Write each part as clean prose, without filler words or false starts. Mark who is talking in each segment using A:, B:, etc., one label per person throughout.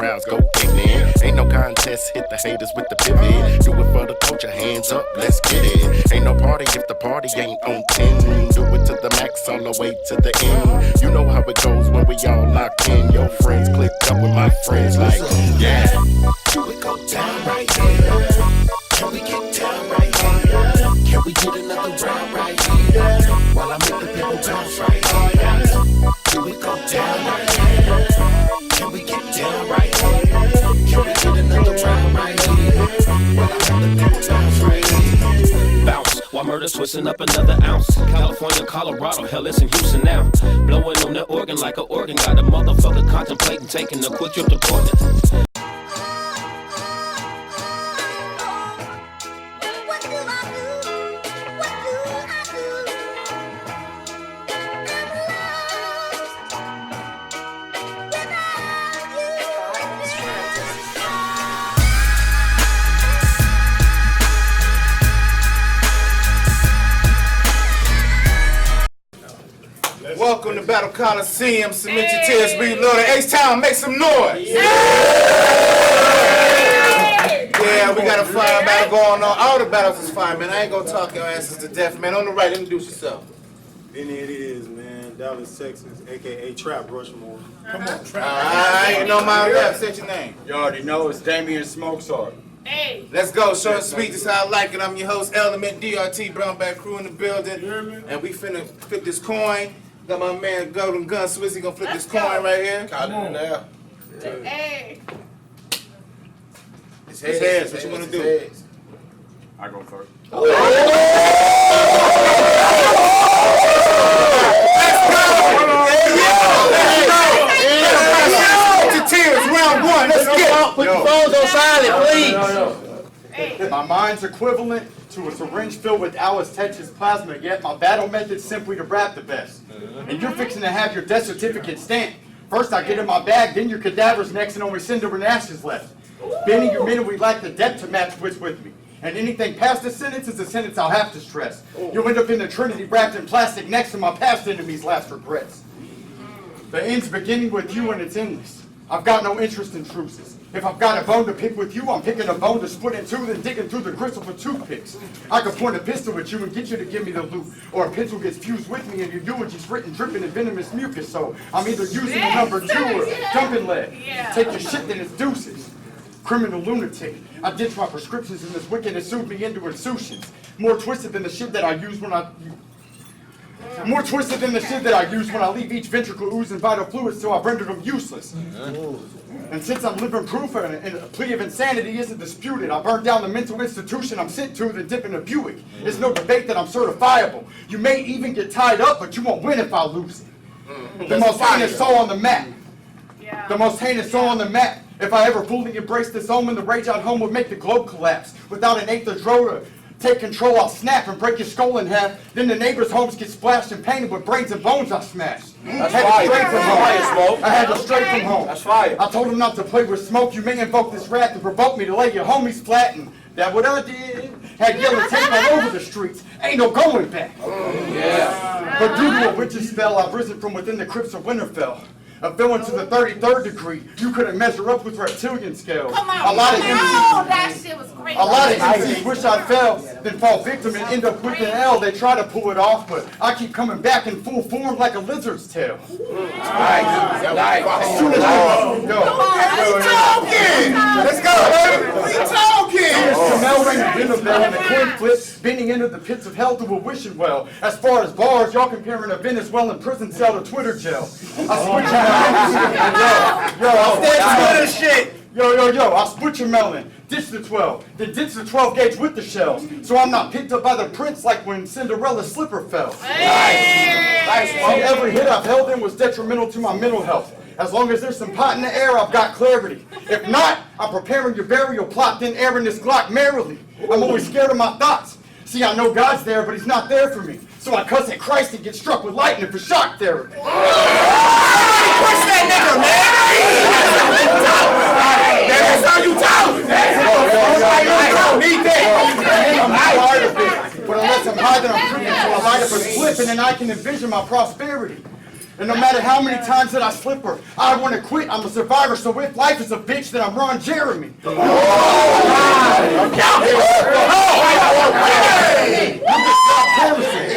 A: crowds go ignorant. Ain't no contest, hit the haters with the pivot. Do it for the culture, hands up, let's get it. Ain't no party if the party ain't on 10. Do it to the max, all the way to the end. You know how it goes when we all locked in. Your friends clicked up with my friends like, yeah.
B: Can we go down right here? Can we get down right here? Can we get another round right here? While I make the people bounce right here. Can we go down right here? Can we get down right here? Can we get another round right here? While I make the people bounce right here.
C: Bounce while murder twisting up another ounce. California, Colorado, hell, it's in Houston now. Blowing on the organ like an organ. Got a motherfucker contemplating taking a quick trip to Portland.
D: Welcome to Battle Coliseum. Submit your tears, reload. H-Town, make some noise. Yeah, we got a fire battle going on. All the battles is fine, man. I ain't gonna talk your asses to death, man. On the right, introduce yourself.
E: Bennie it is, man. Dallas, Texas, a.k.a. Trap Rushmore.
D: Come on, Trap. Alright, you know my left. Say your name.
E: You already know it's Damian Smokesart.
F: Hey.
D: Let's go. Short and sweet. This is how I like it. I'm your host, Element DRT, Brown Bag Crew in the building. And we finna flip this coin. Got my man Golden Gun Swizzy gonna flip this coin right here.
E: Got it now.
F: Hey.
D: It's heads. What you wanna do?
E: I go first.
D: Tears, round one. Let's get.
G: Put your phones on silent, please.
F: Hey.
E: My mind's equivalent to a syringe filled with Alice Tetris plasma, yet my battle method's simply to rap the best. And you're fixing to have your death certificate stamped. First I get in my bag, then your cadaver's next, and only cinder and ashes left. Bennie, you minute we lack the depth to match what's with me. And anything past the sentence is a sentence I'll have to stress. You'll end up in the Trinity wrapped in plastic next to my past enemies' last regrets. The end's beginning with you and it's endless. I've got no interest in truces. If I've got a bone to pick with you, I'm picking a bone to split in two, then digging through the gristle for toothpicks. I could point a pistol at you and get you to give me the loot, or a pencil gets fused with me and your eulogy's written dripping in venomous mucus, so I'm either using the number 2 or jumping leg. Take your shit, then it's deuces. Criminal lunatic. I ditched my prescriptions and this wicked has sued me into insouciance. More twisted than the shit that I use when I... More twisted than the shit that I use when I leave each ventricle oozing vital fluids till I've rendered them useless. And since I'm living proof and a plea of insanity isn't disputed, I burned down the mental institution I'm sent to, then dip in a Buick. It's no debate that I'm certifiable. You may even get tied up, but you won't win if I lose it. The most heinous soul on the map. The most heinous soul on the map. If I ever fully embraced this omen, the rage at home would make the globe collapse. Without an eighth of dro to take control, I'll snap and break your skull in half. Then the neighbors' homes get splashed and painted with brains and bones I smashed.
G: That's
E: I had it straight from home.
G: fire.
E: I had it straight from home.
G: That's fire.
E: I told him not to play with smoke. You may invoke this wrath to provoke me to lay your homies flat, and that what I did. Had yellow tape all over the streets. Ain't no going back. But due to a witch's spell, I've risen from within the crypts of Winterfell. A villain to the 33rd degree. You couldn't measure up with reptilian scales.
F: Come on.
E: A lot of
F: that shit was great.
E: A lot of MCs wish I fell, then fall victim and end up with an L. They try to pull it off, but I keep coming back in full form like a lizard's tail. As soon as
D: Let's go, baby. What you talking?
E: Jamel rang the dinner bell and the coin flips, bending into the pits of hell through a wishing well. As far as bars, y'all comparing a Venezuelan prison cell to Twitter jail. I split your melon, ditch the 12, then ditch the 12 gauge with the shells, so I'm not picked up by the prince like when Cinderella's slipper fell. Nice. See, every hit I've held in was detrimental to my mental health. As long as there's some pot in the air, I've got clarity. If not, I'm preparing your burial plot, then airing this Glock merrily. I'm always scared of my thoughts. See, I know God's there, but he's not there for me. So I cuss at Christ and get struck with lightning for shock therapy.
D: Push that nigga, man! That's how you talk!
E: I'm tired of it. But unless I'm high, then I'm drinking till I light up a slip and then I can envision my prosperity. And no matter how many times that I slip her, I want to quit. I'm a survivor, so if life is a bitch, then I'm Ron Jeremy.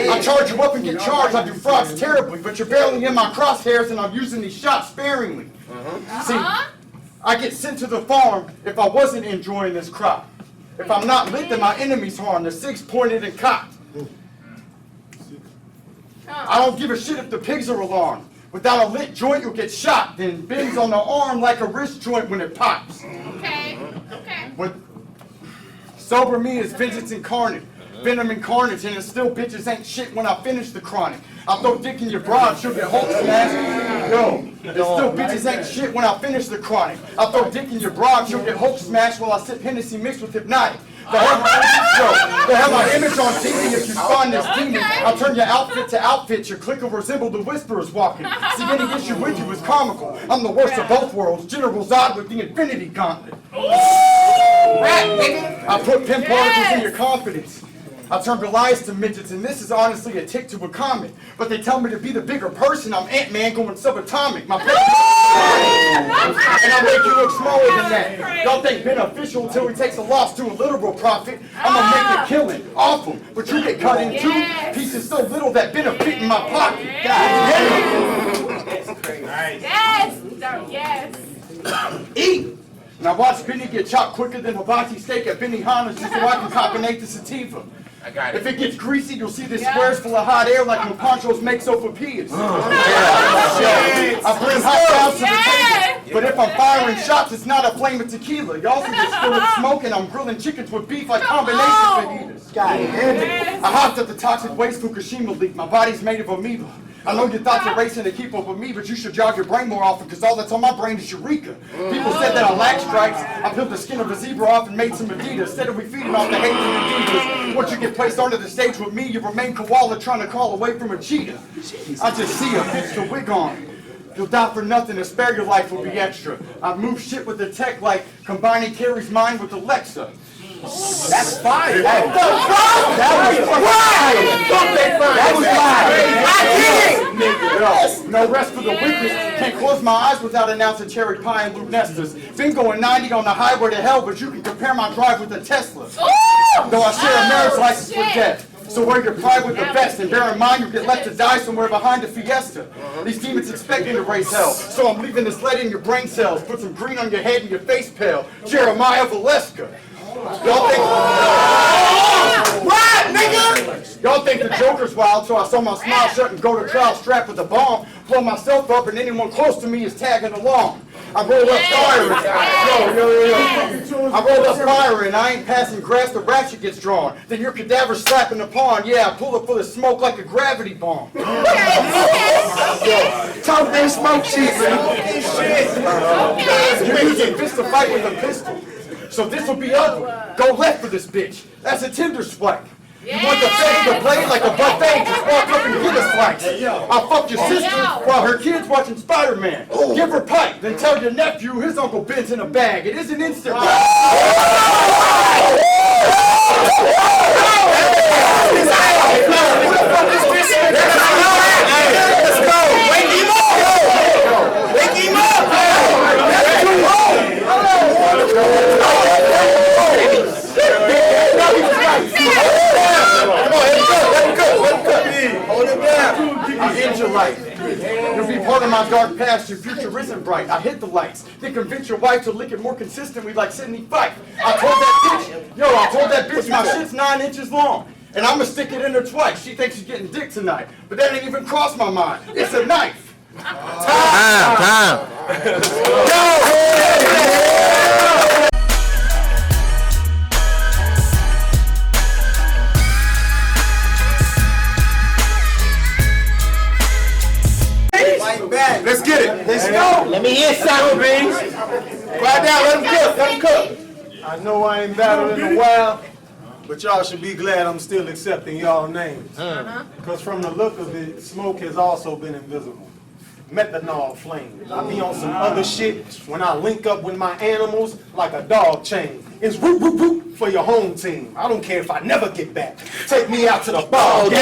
E: I charge you up and get charged. I do frauds terribly, but you're barely in my crosshairs, and I'm using these shots sparingly. See, I get sent to the farm if I wasn't enjoying this crop. If I'm not lit, then my enemies harm. The six pointed and cocked. I don't give a shit if the pigs are alarmed. Without a lit joint, you'll get shot. Then bends on the arm like a wrist joint when it pops.
F: Okay.
E: What sober me is vengeance incarnate. Venom and carnage, and it's still bitches ain't shit when I finish the chronic. I'll throw dick in your broad, she'll get Hulk smashed. Yo, it's still bitches ain't shit when I finish the chronic. I'll throw dick in your broad, she'll get Hulk smashed while I sip Hennessy mixed with hypnotic. They have my image on TV if you spawn this demon. I'll turn your outfit to outfit. Your clique will resemble the whisperers walking. See, any issue with you is comical. I'm the worst of both worlds. General Zod with the Infinity Gauntlet. I put pin particles in your confidence. I turn Goliaths to midgets, and this is honestly a tick to a comet. But they tell me to be the bigger person. I'm Ant-Man going subatomic. My and I make you look smaller than that. Y'all think beneficial until he takes a loss to a literal profit. I'm gonna make a killing, awful, but you get cut in two pieces so little that benefit in my pocket.
F: Yes.
E: Eat. Now watch Bennie get chopped quicker than hibachi steak at Benny Hanna's just so I can carbonate the sativa.
D: I got it.
E: If it gets greasy, you'll see the squares full of hot air like when ponchos make sopapillas. I bring hot down to the table, but if I'm firing shots, it's not a flame of tequila. Y'all see the spill of smoke, and I'm grilling chickens with beef like combination fajitas. I hopped at the toxic waste Fukushima leak. My body's made of amoeba. I know your thoughts are racing to keep up with me, but you should jog your brain more often, because all that's on my brain is Eureka. People said that I lack stripes. I peeled the skin of a zebra off and made some Adidas. Instead of we feeding off the hate and the divas. Once you get placed onto the stage with me, you remain koala trying to crawl away from a cheetah. I just see a bitch to wig on. You'll die for nothing, to spare your life will be extra. I move shit with the tech like combining Carrie's mind with Alexa. That's fire. That was fire. No rest for the weakness. Can't close my eyes without announcing cherry pie and Luke Nestor's. Been going 90 on the highway to hell, but you can compare my drive with a Tesla. Though I share a marriage license with death. So wear your pride with the best, and bear in mind you get left to die somewhere behind a Fiesta. These demons expect you to raise hell, so I'm leaving this lead in your brain cells. Put some green on your head and your face pale. Jeremiah Valeska. Y'all think Y'all think the Joker's wild, so I sew my smile shut and go to trial strapped with a bomb. Blow myself up, and anyone close to me is tagging along. I roll up fire I roll up fire and I ain't passing grass, the ratchet gets drawn. Then your cadaver slapping the pond. Yeah, I pull it full of smoke like a gravity bomb. Talk that smoke shit, man. You're using fist to fight with a pistol. So this will be ugly. Go left for this bitch. That's a Tinder swipe. You want the fed to play like a buffet, just walk up and get a slice. I'll fuck your sister while her kid's watching Spider-Man. Give her pipe, then tell your nephew his Uncle Ben's in a bag. It isn't instant. Let's go. Wake him up. Wake him up. Hold it down. I end your life. You'll be part of my dark past. Your future isn't bright. I hit the lights. Then convince your wife to lick it more consistently like Sydney Fife. I told that bitch my shit's 9 inches long. And I'ma stick it in her twice. She thinks she's getting dick tonight. But that ain't even crossed my mind. It's a knife. Time. Let's get it. Let's go. Let me hear something, beans. Quiet down. Let him cook. Let him cook.
H: I know I ain't battled in a while, but y'all should be glad I'm still accepting y'all names. Because from the look of it, Smoke has also been invisible. methanol flame. I be on some other shit when I link up with my animals like a dog chain. It's root, root, root for your home team. I don't care if I never get back. Take me out to the ball game.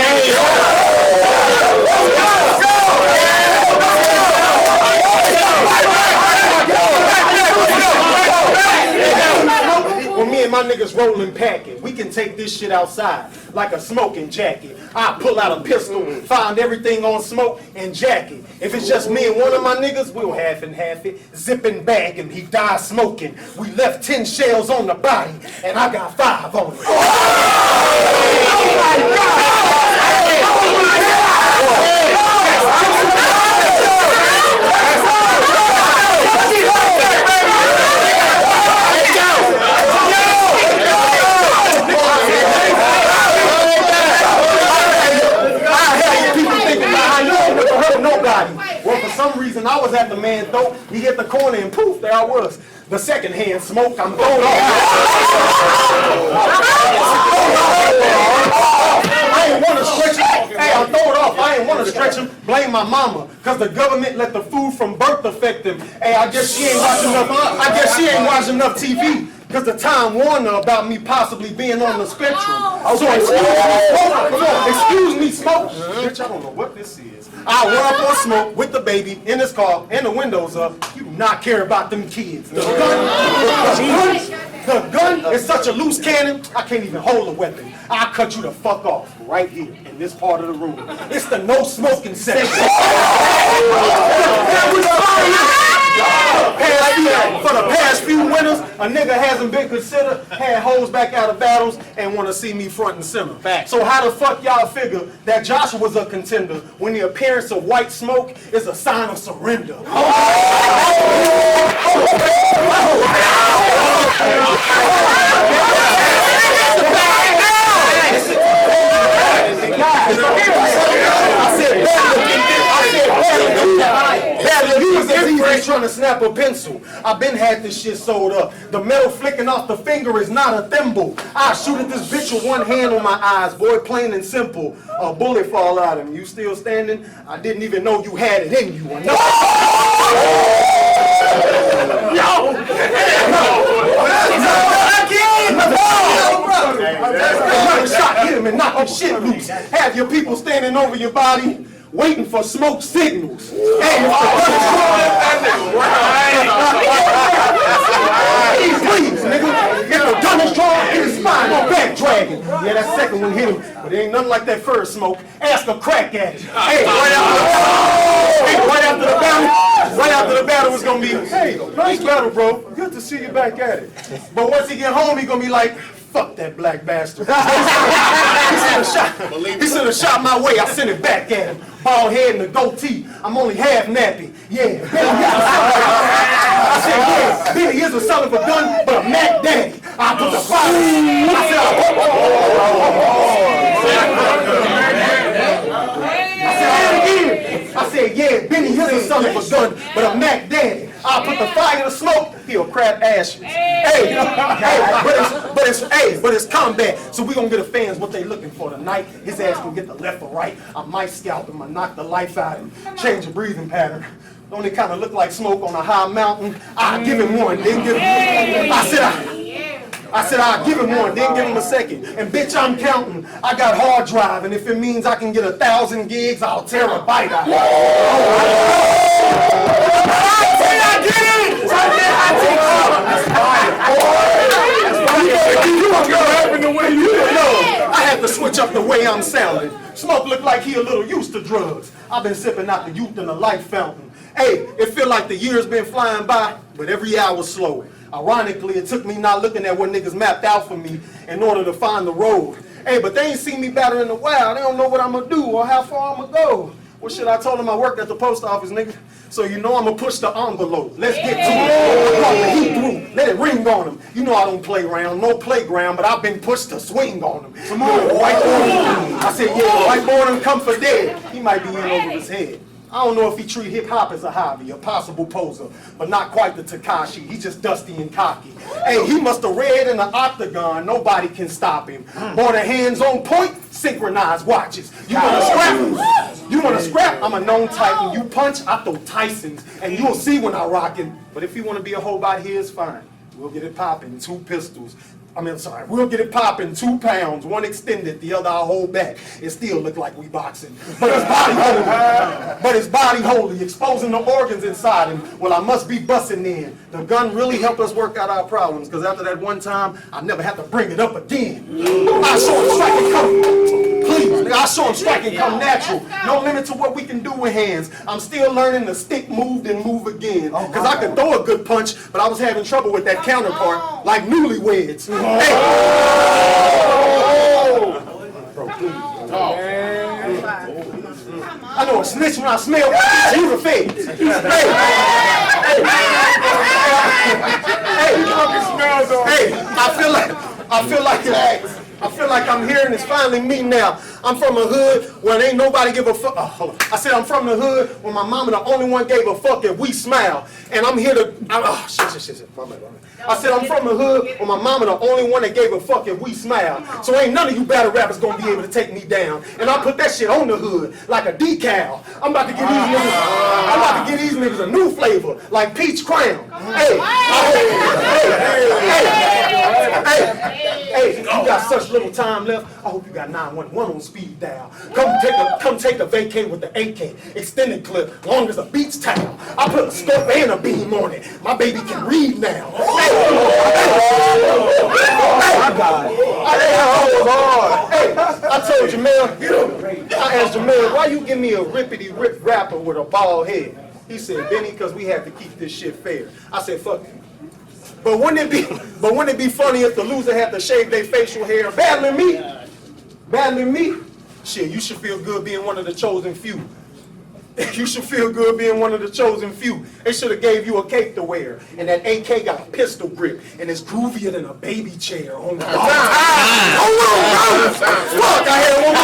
H: When me and my niggas rollin' packing, we can take this shit outside like a smoking jacket. I pull out a pistol, find everything on smoke, and jack it. If it's just me and one of my niggas, we'll half and half it. Zip and bag him, he died smoking. We left 10 shells on the body, and I got 5 on it. Oh my Well, for some reason, I was at the man's throat. He hit the corner and poof, there I was. The second hand smoke, I'm thrown off. I ain't want to stretch him. Hey, I'm throwing off. I ain't want to stretch him. Blame my mama, because the government let the food from birth affect him. Hey, I guess she ain't watching enough TV. Because the Time warned her about me possibly being on the spectrum. So excuse me, smoke. Bitch, I don't know what this is. I went up on smoke with the baby in his car and the windows up. You do not care about them kids. The gun is such a loose cannon, I can't even hold a weapon. I'll cut you the fuck off right here in this part of the room. It's the no smoking section. For the past few winters, a nigga hasn't been considered, had hoes back out of battles, and want to see me front and center. So how the fuck y'all figure that Joshua was a contender when the appearance of white smoke is a sign of surrender? He's trying to snap a pencil. I've been had this shit sold up. The metal flicking off the finger is not a thimble. I shoot at this bitch with one hand on my eyes, boy, plain and simple. A bullet fall out of him. You still standing? I didn't even know you had it in you. No! Shot, hit him and knock his shit loose. Have your people standing over your body, waiting for smoke signals. Hey, please, nigga. If the gun is drawn, hit his spine on back dragging. Yeah, that second one hit him, but it ain't nothing like that first smoke. Ask a crack at it. Hey, right after the battle, it's gonna be, hey, nice battle, bro. Good to see you back at it. But once he get home, he gonna be like, fuck that black bastard. He should have shot my way. I sent it back at him. Bald head and a goatee. I'm only half nappy. Yeah. I said, yeah, Bennie is a son of a gun, but a Mac Daddy. I put the fire. I said, yeah, Bennie is a son of a gun, but a Mac Daddy. I'll put the fire to smoke, he'll crap ashes. But it's combat. So we gonna get the fans what they looking for tonight. His ass can get the left or right. I might scalp him, I knock the life out of him, change the breathing pattern. Don't it kind of look like smoke on a high mountain? I'll give him one, then give him. I said I'll give him one, then give him a second. And bitch, I'm counting. I got hard drive, and if it means I can get 1,000 gigs, I'll tear a bite out of it. I had to switch up the way I'm sounding. Smoke look like he a little used to drugs. I've been sipping out the youth in the life fountain. Hey, it feel like the years been flying by, but every hour slow. Ironically, it took me not looking at what niggas mapped out for me in order to find the road. Hey, but they ain't seen me battle in a while. They don't know what I'm gonna do or how far I'm gonna go. Well, shit, I told them I worked at the post office, nigga. So you know I'm gonna push the envelope. Let's get to it. Drop the heat through. Let it ring on them. You know I don't play around, no playground, but I've been pushed to swing on them. Come on, whiteboard. I said, yeah, whiteboard and come for dead. He might be in over his head. I don't know if he treat hip hop as a hobby, a possible poser, but not quite the Tekashi. He just dusty and cocky. Hey, he must have read in the octagon. Nobody can stop him. More than hands on point, synchronized watches. You wanna scrap? You wanna scrap? I'm a known type. When you punch, I throw Tysons, and you'll see when I rockin'. But if you wanna be a hoe by here, it's fine. We'll get it poppin'. 2 pistols. We'll get it poppin', 2 pounds, one extended, the other I'll hold back. It still look like we boxing. But his body holy. But his body holy, exposing the organs inside him. Well, I must be busting in. The gun really helped us work out our problems, because after that one time, I never had to bring it up again. I saw him strike and come. Please, nigga, I saw him strike and come natural. No limit to what we can do with hands. I'm still learning to stick, move, and move again. Because I could throw a good punch, but I was having trouble with that counterpart, like newlyweds. Hey. Bro, please. I know a snitch when I smell you the feds. Hey, I feel like I'm here and it's finally me now. I'm from a hood where ain't nobody give a fuck. Oh, hold on. I said I'm from the hood where my mama the only one gave a fuck if we smile. And I'm here to, shit. I said I'm from the hood where my mama the only one that gave a fuck if we smile. So ain't none of you battle rappers gonna be able to take me down. And I put that shit on the hood like a decal. I'm about to give these niggas a new flavor, like peach crown. Hey, you got such little time left. I hope you got 911 on speed dial. Come take a vacay with the AK, extended clip, long as a beach towel. I put a scope and a beam on it. My baby can read now. Hey, I told Jamel, I asked Jamel, why you give me a rippity-rip rapper with a bald head? He said, Benny, because we have to keep this shit fair. I said, fuck it. But wouldn't it be funny if the loser had to shave their facial hair? Battling me? Shit, you should feel good being one of the chosen few. You should feel good being one of the chosen few. They should have gave you a cape to wear. And that AK got a pistol grip. And it's groovier than a baby chair on the Fuck, I had one more.